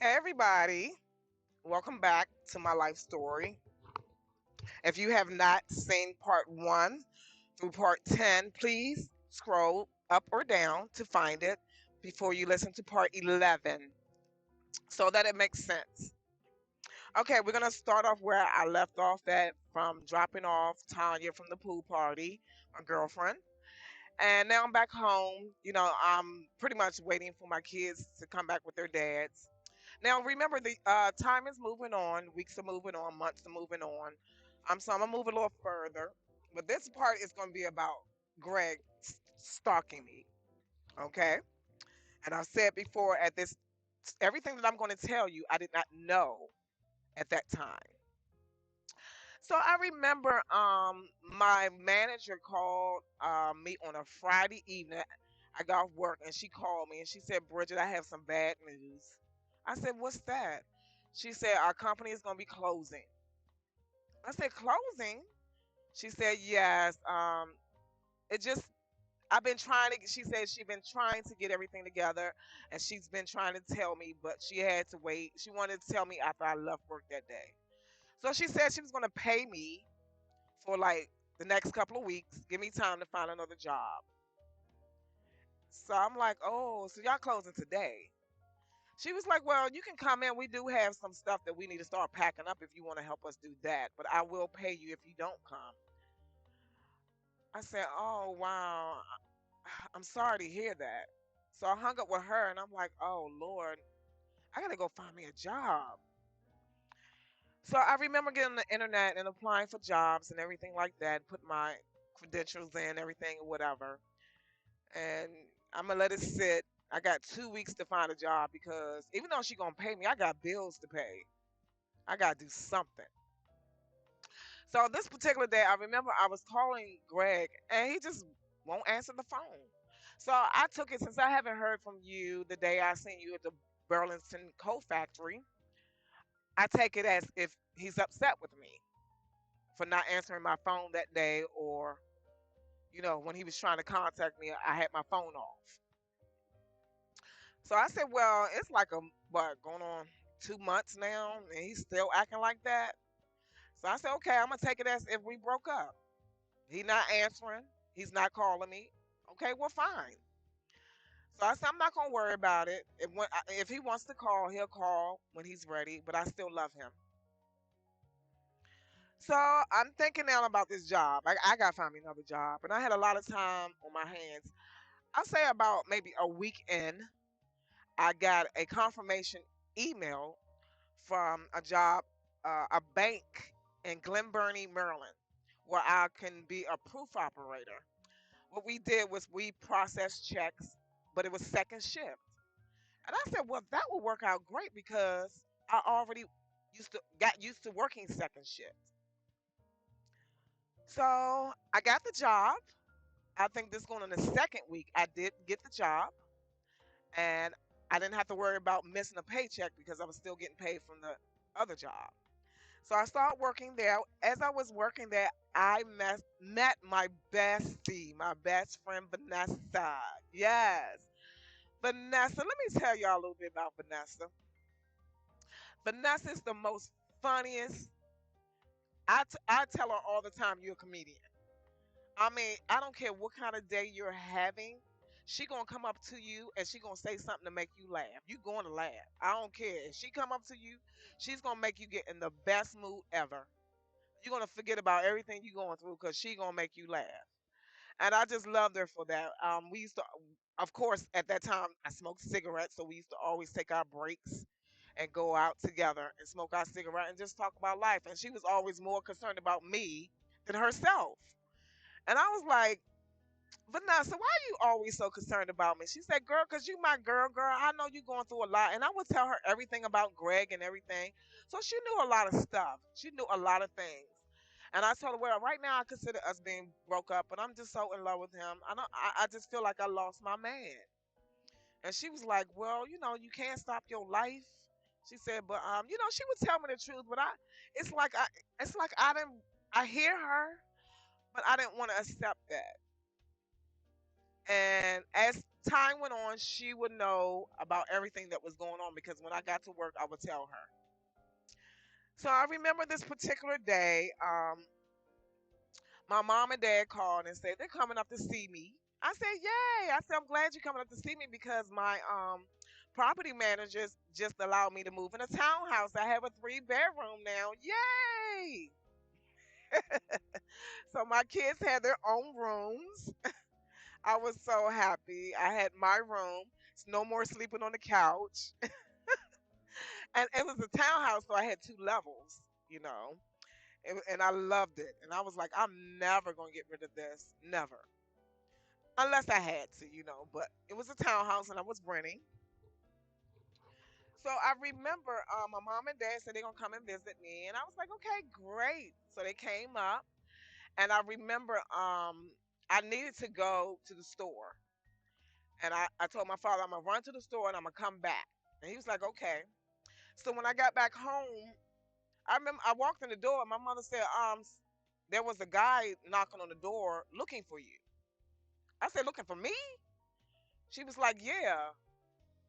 Hey everybody, welcome back to my life story. If you have not seen part 1 through part 10, please scroll up or down to find it before you listen to part 11 so that it makes sense. Okay, we're going to start off where I left off at from dropping off Tanya from the pool party, my girlfriend. And now I'm back home. I'm pretty much waiting for my kids to come back with their dads. Now, remember, the time is moving on, weeks are moving on, months are moving on. So I'm gonna move a little further, but this part is gonna be about Greg stalking me. Okay, and I've said before at this, everything that I'm going to tell you, I did not know at that time. So I remember, my manager called me on a Friday evening. I got off work and she called me and she said, "Bridget, I have some bad news." I said, "What's that?" She said, "Our company is going to be closing." I said, "Closing?" She said, "Yes. It just I've been trying to." She said she's been trying to get everything together, and she's been trying to tell me, but she had to wait. She wanted to tell me after I left work that day. So she said she was going to pay me for like the next couple of weeks, give me time to find another job. So I'm like, "Oh, so y'all closing today?" She was like, "Well, you can come in. We do have some stuff that we need to start packing up if you want to help us do that, but I will pay you if you don't come." I said, "Oh, wow. I'm sorry to hear that." So I hung up with her and I'm like, "Oh, Lord, I got to go find me a job." So I remember getting on the internet and applying for jobs and everything like that, put my credentials in, everything, whatever. And I'm gonna let it sit. I got 2 weeks to find a job because even though she gonna pay me, I got bills to pay. I gotta do something. So this particular day, I remember I was calling Greg, and he just won't answer the phone. So I took it, since I haven't heard from you the day I seen you at the Burlington Coat Factory. I take it as if he's upset with me for not answering my phone that day, or when he was trying to contact me, I had my phone off. So I said, "Well, it's like what, going on 2 months now, and he's still acting like that." So I said, "Okay, I'm gonna take it as if we broke up. He not answering. He's not calling me. Okay, well, fine." So I said, "I'm not gonna worry about it. If he wants to call, he'll call when he's ready. But I still love him." So I'm thinking now about this job. I gotta find me another job, and I had a lot of time on my hands. I'll say about maybe a week in, I got a confirmation email from a job, a bank in Glen Burnie, Maryland, where I can be a proof operator. What we did was we processed checks, but it was second shift. And I said, "Well, that will work out great because I already got used to working second shift." So I got the job. I think this going in the second week, I did get the job, and I didn't have to worry about missing a paycheck because I was still getting paid from the other job. So I started working there. As I was working there, I met my bestie, my best friend Vanessa. Yes, Vanessa. Let me tell y'all a little bit about Vanessa. Vanessa is the most funniest. I tell her all the time, "You're a comedian." I mean, I don't care what kind of day you're having. She gonna come up to you and she gonna say something to make you laugh. You going to laugh. I don't care. If she come up to you, she's gonna make you get in the best mood ever. You're gonna forget about everything you're going through because she gonna make you laugh. And I just loved her for that. We used to, of course, at that time I smoked cigarettes, so we used to always take our breaks and go out together and smoke our cigarette and just talk about life. And she was always more concerned about me than herself. And I was like, "Vanessa, why are you always so concerned about me?" She said, "Girl, because you my girl. I know you going through a lot." And I would tell her everything about Greg and everything. So she knew a lot of stuff. She knew a lot of things. And I told her, "Well, right now I consider us being broke up, but I'm just so in love with him. I just feel like I lost my man." And she was like, "Well, you can't stop your life." She said, "But she would tell me the truth, but it's like I, it's like I didn't, I hear her, but I didn't want to accept that." And as time went on, she would know about everything that was going on because when I got to work, I would tell her. So I remember this particular day. My mom and dad called and said they're coming up to see me. I said, "Yay!" I said, "I'm glad you're coming up to see me because my property managers just allowed me to move in a townhouse. I have a three-bedroom now. Yay!" So my kids had their own rooms. I was so happy. I had my room. It's no more sleeping on the couch. And it was a townhouse, so I had two levels, you know. And I loved it. And I was like, I'm never going to get rid of this. Never. Unless I had to, But it was a townhouse and I was renting. So I remember my mom and dad said they're going to come and visit me. And I was like, okay, great. So they came up. And I remember I needed to go to the store. And I told my father, I'm going to run to the store and I'm going to come back. And he was like, okay. So when I got back home, I remember I walked in the door and my mother said, there was a guy knocking on the door looking for you. I said, looking for me? She was like, yeah.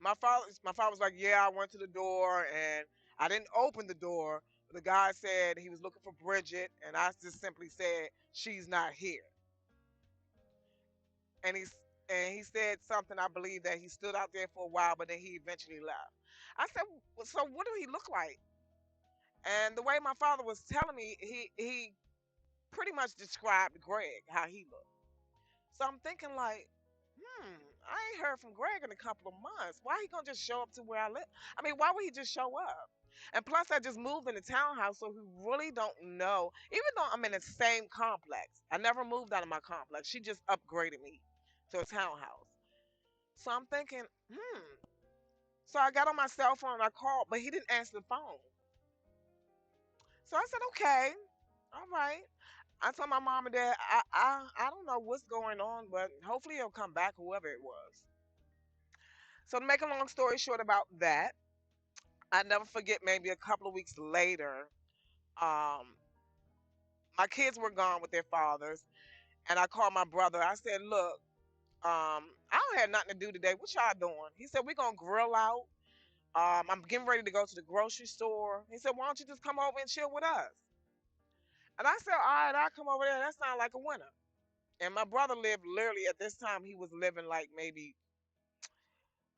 My father was like, yeah, I went to the door and I didn't open the door. The guy said he was looking for Bridget, and I just simply said, she's not here. And he said something, I believe that he stood out there for a while, but then he eventually left. I said, "Well, so what do he look like?" And the way my father was telling me, he pretty much described Greg, how he looked. So I'm thinking like, I ain't heard from Greg in a couple of months. Why he gonna just show up to where I live? I mean, why would he just show up? And plus, I just moved in the townhouse, so he really don't know. Even though I'm in the same complex, I never moved out of my complex. She just upgraded me to a townhouse. So I'm thinking, So I got on my cell phone and I called, but he didn't answer the phone. So I said, okay, all right. I told my mom and dad, I don't know what's going on, but hopefully he'll come back, whoever it was. So to make a long story short about that, I never forget. Maybe a couple of weeks later, um, my kids were gone with their fathers, and I called my brother. I said, "Look, I don't have nothing to do today. What y'all doing?" He said, "We're gonna grill out. I'm getting ready to go to the grocery store." He said, "Why don't you just come over and chill with us?" And I said, "All right, I'll come over there. That sounds like a winner." And my brother lived literally at this time. He was living like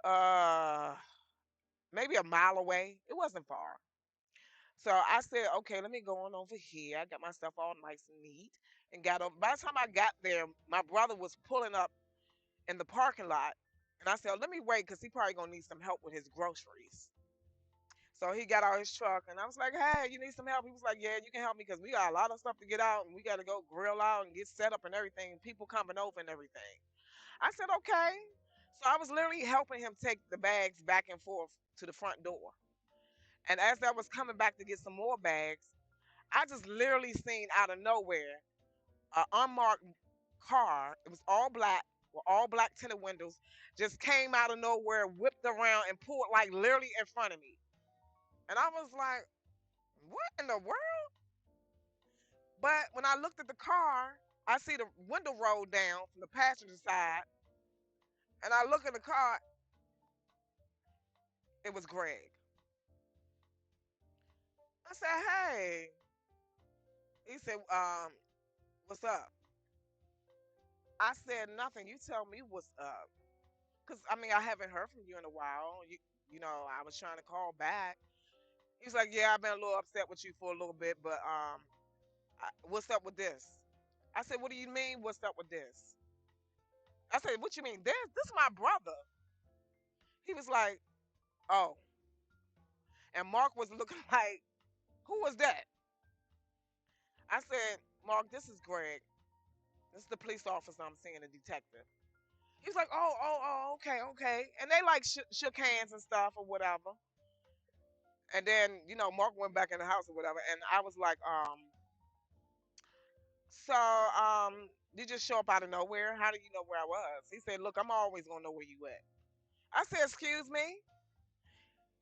uh maybe a mile away. It wasn't far. So I said, okay, let me go on over here. I got my stuff all nice and neat and got over. By the time I got there, my brother was pulling up in the parking lot. And I said, let me wait because he probably going to need some help with his groceries. So he got out his truck and I was like, hey, you need some help? He was like, yeah, you can help me because we got a lot of stuff to get out and we got to go grill out and get set up and everything. People coming over and everything. I said, okay. So I was literally helping him take the bags back and forth to the front door. And as I was coming back to get some more bags, I just literally seen out of nowhere an unmarked car. It was all black with all black tinted windows. Just came out of nowhere, whipped around, and pulled like literally in front of me. And I was like, "What in the world?" But when I looked at the car, I see the window rolled down from the passenger side, and I look at the car. It was Greg. I said, "Hey." He said, "What's up?" I said, "Nothing. You tell me what's up." Cause I mean I haven't heard from you in a while. I was trying to call back. He's like, yeah, I've been a little upset with you for a little bit, but what's up with this? I said, what do you mean? What's up with this? I said, what you mean? This is my brother. He was like, oh, and Mark was looking like, who was that? I said, Mark, this is Greg. This is the police officer I'm seeing, a detective. He's like, oh, okay, okay, and they like shook hands and stuff or whatever. And then, Mark went back in the house or whatever. And I was like, you just show up out of nowhere? How do you know where I was? He said, look, I'm always gonna know where you at. I said, excuse me?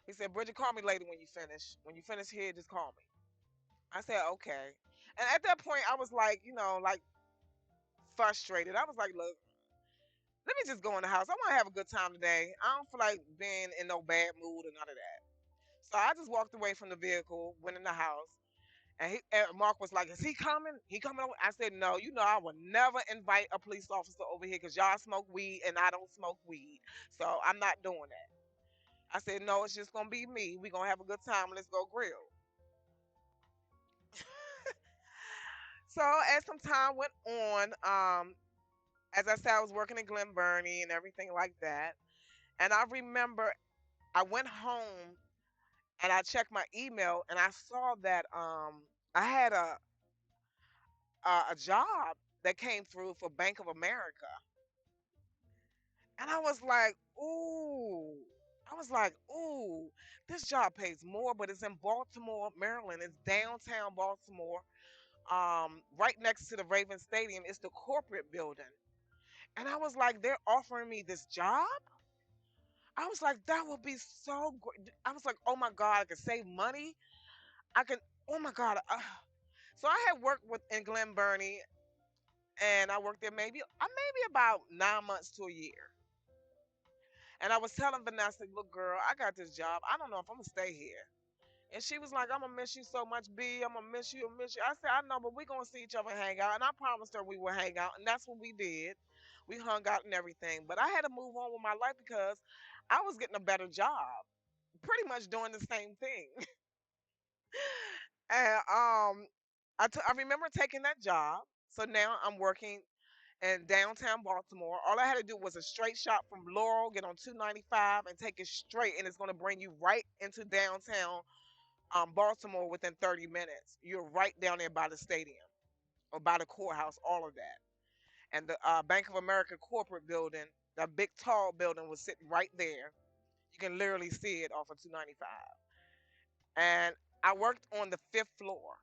He said, Bridget, call me later when you finish. When you finish here, just call me. I said, okay. And at that point I was like, like frustrated. I was like, look, let me just go in the house. I want to have a good time today. I don't feel like being in no bad mood or none of that. So I just walked away from the vehicle, went in the house, and Mark was like, "Is he coming? He coming over?" I said, "No. You know, I would never invite a police officer over here because y'all smoke weed and I don't smoke weed. So I'm not doing that." I said, "No, it's just gonna be me. We gonna have a good time. Let's go grill." So as some time went on, as I said, I was working in Glen Burnie and everything like that. And I remember I went home and I checked my email and I saw that I had a job that came through for Bank of America, and I was like, ooh. I was like, ooh, this job pays more, but it's in Baltimore, Maryland. It's downtown Baltimore, right next to the Raven Stadium. It's the corporate building. And I was like, they're offering me this job? I was like, that would be so great. I was like, oh my God, I could save money. I can, oh my God. So I had worked with in Glen Burnie, and I worked there maybe about 9 months to a year. And I was telling Vanessa, look, girl, I got this job. I don't know if I'm gonna stay here. And she was like, I'm gonna miss you so much, B. I'm gonna miss you, miss you. I said, I know, but we're gonna see each other and hang out. And I promised her we would hang out, and that's what we did. We hung out and everything. But I had to move on with my life because I was getting a better job, pretty much doing the same thing. And I remember taking that job. So now I'm working in downtown Baltimore. All I had to do was a straight shot from Laurel, get on 295, and take it straight, and it's going to bring you right into downtown Baltimore within 30 minutes. You're right down there by the stadium or by the courthouse, all of that. And the Bank of America corporate building, the big tall building, was sitting right there. You can literally see it off of 295. And I worked on the fifth floor.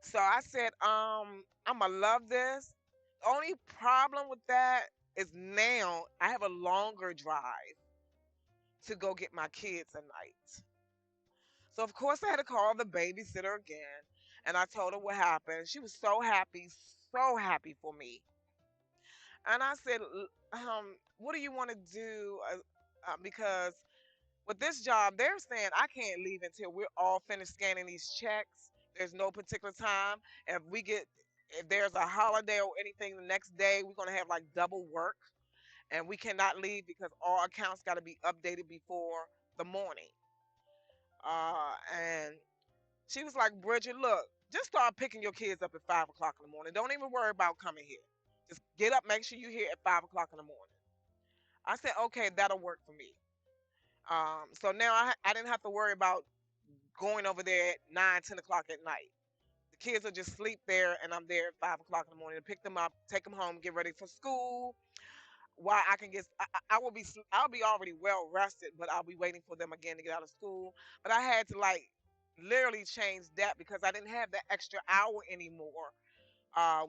So I said, I'm gonna love this. The only problem with that is now I have a longer drive to go get my kids at night. So of course I had to call the babysitter again, and I told her what happened. She was so happy for me. And I said, what do you want to do? Because with this job, they're saying I can't leave until we're all finished scanning these checks. There's no particular time. If we get, if there's a holiday or anything the next day, we're gonna have like double work, and we cannot leave because all accounts got to be updated before the morning. And she was like, Bridget, look, just start picking your kids up at 5 o'clock in the morning. Don't even worry about coming here. Just get up, make sure you're here at 5 o'clock in the morning. I said, okay, that'll work for me. So now I didn't have to worry about going over there at 9, 10 o'clock at night. The kids will just sleep there, and I'm there at 5 o'clock in the morning to pick them up, take them home, get ready for school. Why I can get, I will be, I'll be already well rested, but I'll be waiting for them again to get out of school. But I had to like literally change that because I didn't have that extra hour anymore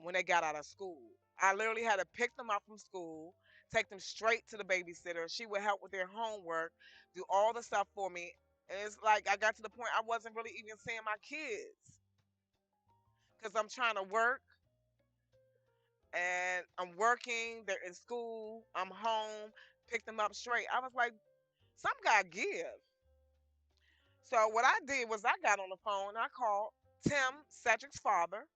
when they got out of school. I literally had to pick them up from school, take them straight to the babysitter. She would help with their homework, do all the stuff for me. And it's like I got to the point I wasn't really even seeing my kids because I'm trying to work and I'm working. They're in school. I'm home. Pick them up straight. I was like, some guy give. So what I did was I got on the phone and I called Tim, Cedric's father,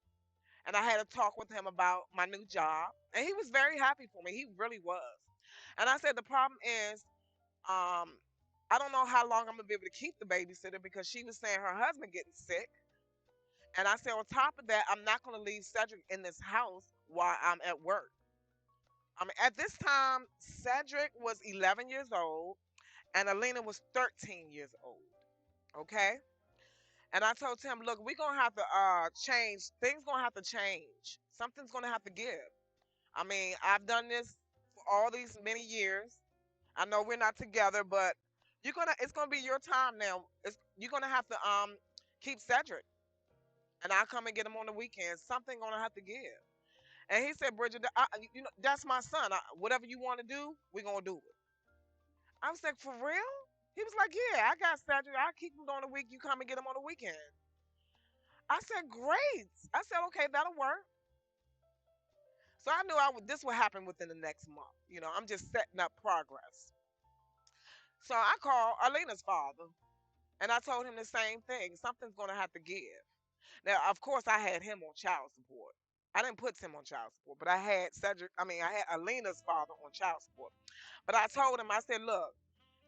and I had a talk with him about my new job. And he was very happy for me. He really was. And I said the problem is, um, I don't know how long I'm gonna be able to keep the babysitter because she was saying her husband getting sick. And I said on top of that, I'm not gonna leave Cedric in this house while I'm at work. At this time, Cedric was 11 years old and Alina was 13 years old. Okay. And I told him, look, we're gonna have to change. Things gonna have to change. Something's gonna have to give. I mean, I've done this for all these many years. I know we're not together, but it's gonna be your time now. You're gonna have to keep Cedric, and I'll come and get him on the weekends. Something gonna have to give. And he said, Bridget, that's my son. Whatever you want to do, we're gonna do it. I was like, for real? He was like, yeah, I got Cedric. I'll keep him on the week. You come and get him on the weekend. I said, great. I said, okay, that'll work. So I knew this would happen within the next month. You know, I'm just setting up progress. So I called Alina's father and I told him the same thing. Something's going to have to give. Now, of course, I had him on child support. I didn't put Tim on child support, but I had Cedric, I had Alina's father on child support. But I told him, I said, look,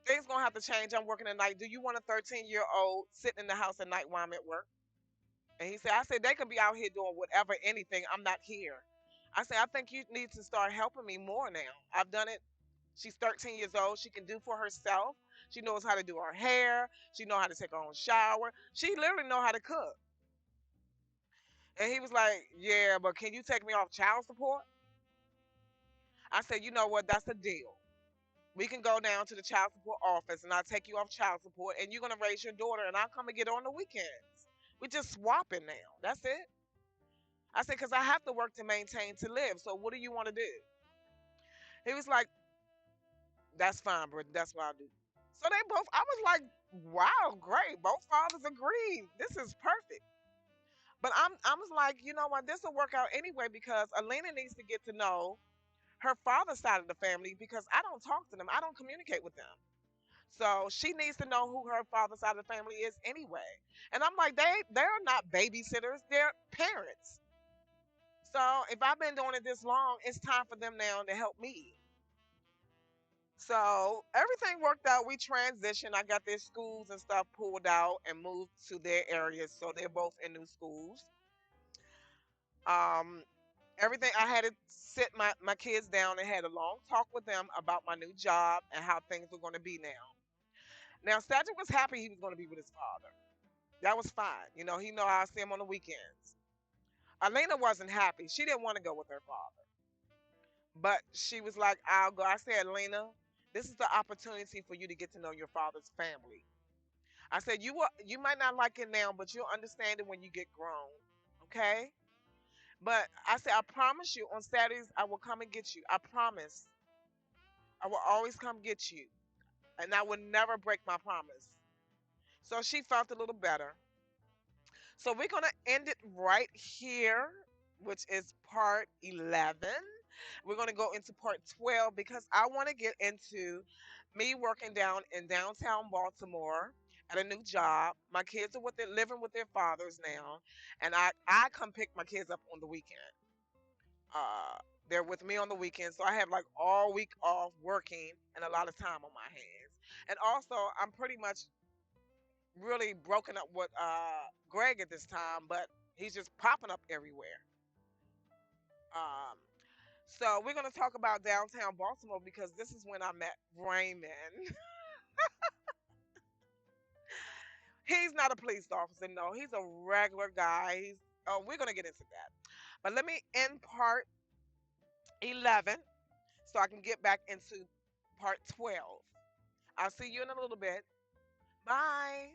things going to have to change. I'm working at night. Do you want a 13-year-old sitting in the house at night while I'm at work? And he said, I said, they could be out here doing whatever, anything. I'm not here. I said, I think you need to start helping me more now. I've done it. She's 13 years old. She can do for herself. She knows how to do her hair. She knows how to take her own shower. She literally know how to cook. And he was like, yeah, but can you take me off child support? I said, you know what? That's a deal. We can go down to the child support office and I'll take you off child support and you're going to raise your daughter and I'll come and get her on the weekends. We're just swapping now. That's it. I said, because I have to work to maintain to live. So what do you want to do? He was like, that's fine, bro. That's what I'll do. So they both, I was like, wow, great. Both fathers agreed. This is perfect. But I was like, you know what? This will work out anyway because Alina needs to get to know her father's side of the family because I don't talk to them. I don't communicate with them. So she needs to know who her father's side of the family is anyway. And I'm like, they're not babysitters, they're parents. So if I've been doing it this long, it's time for them now to help me. So everything worked out. We transitioned. I got their schools and stuff pulled out and moved to their areas. So they're both in new schools. Um, everything I had to sit my kids down and had a long talk with them about my new job and how things were going to be now. Now Cedric was happy he was going to be with his father. That was fine. You know, he know I'll see him on the weekends. Alina wasn't happy. She didn't want to go with her father. But she was like, I'll go. I said, Lena, this is the opportunity for you to get to know your father's family. I said, you might not like it now, but you'll understand it when you get grown. Okay? But I said, I promise you on Saturdays I will come and get you. I promise. I will always come get you. And I will never break my promise. So she felt a little better. So we're gonna end it right here, which is part 11. We're gonna go into part 12 because I want to get into me working down in downtown Baltimore at a new job. My kids are living with their fathers now, and I come pick my kids up on the weekend. Uh, they're with me on the weekend, so I have like all week off working and a lot of time on my hands. And also, I'm pretty much really broken up with Greg at this time, but he's just popping up everywhere. Um, so we're gonna talk about downtown Baltimore because this is when I met Raymond. He's not a police officer, no, he's a regular guy. We're gonna get into that, but let me end part 11 so I can get back into part 12. I'll see you in a little bit. Bye.